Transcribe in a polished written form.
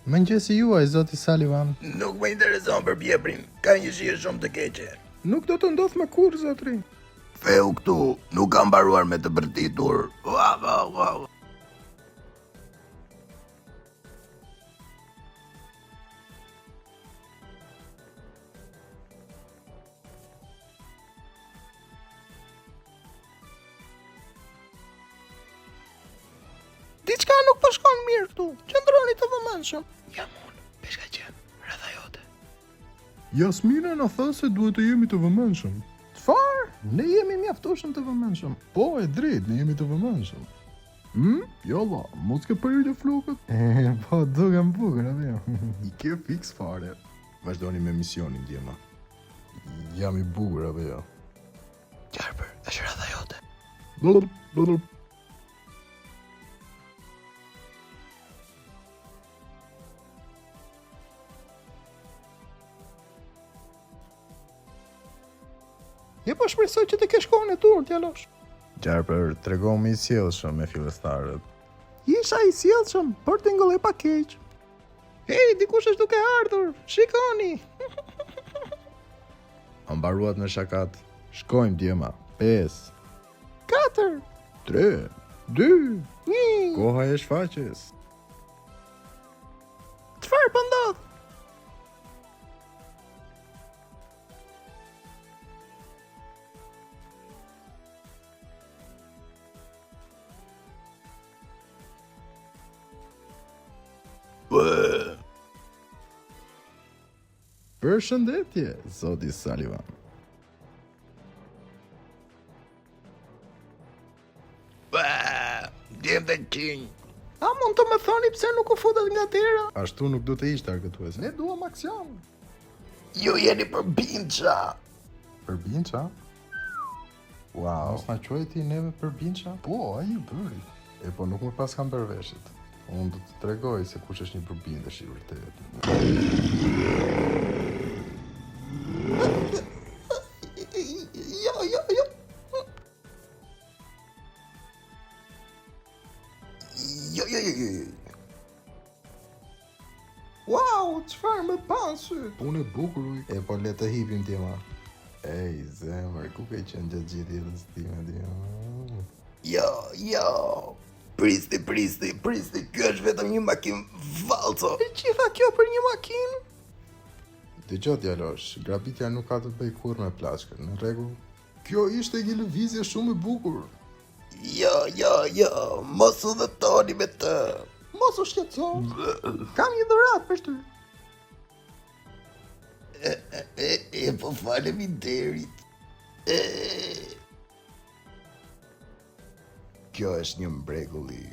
Mëngjesi juaj, zoti Sullivan. Nuk më intereson për bjeprin, ka një shije shumë të keqe. Nuk do të ndodh më kurrë, zotri. Feu këtu, nuk kam mbaruar me të bërtitur. Diçka nuk po shkon mirë këtu. Qëndroni të vëmendshëm. Jam unë, peshkaqen, rreth jote. Jasmina na tha se duhet të jemi të vëmendshëm. Çfarë? Ne jemi mjaftueshëm të vëmendshëm. Po, e drejt, ne jemi të vëmendshëm. Jolla, mos ke përhyrë flokët? Po, duken bukur, apo jo? I ke fiks fare. Vazhdoni me misionin, djema. Jam i bukur, apo jo? Qarper, është rreth jote. Blub. Je po shpresoj që të kesh kohën e tur, djalosh. Qarper, tregon me i sjellshëm me fillestarët. Isha i sjellshëm, por tingëlloj pa keq. Hey, dikush është duke ardhur. Shikoni. Ambaruat me shakat. Shkojmë, djema. 5 4 3 2 1. Koha e shfaqjes. Çfarë po ndodh? Përshëndetje, zoti Sullivan. Djem të qinj. A mund të më thoni pse nuk u futet nga dera? Ashtu nuk do të ishte argëtuese. Ne duam aksion. Ju jeni për binça. Për binça? Wow. Mos na quajti neve për binça? Po, ai i bëri. E po nuk më pas kam përveshit. Unë do të tregoj se kush është një përbindësh i vërtetë. Jo. Jo. Wow, çfarë më pasë? Punë e bukur uj. E po le të hipim tema. Ej, zemër, ku ke qenë gjatë gjithë jetës time, djema? Jo. Pristi, kjo është vetëm një makinë valco. E gjitha kjo për një makinë? Dëgjoj djalosh, grabitja nuk ka të bëj kurrë me plashkën, në rregull? Kjo ishte një lëvizje shumë e bukur. Jo, mos u dhëtoni me të. Mos u shqetëso. Kam një dhuratë për ty. E po faleminderit. Kjo është një mbrekulli.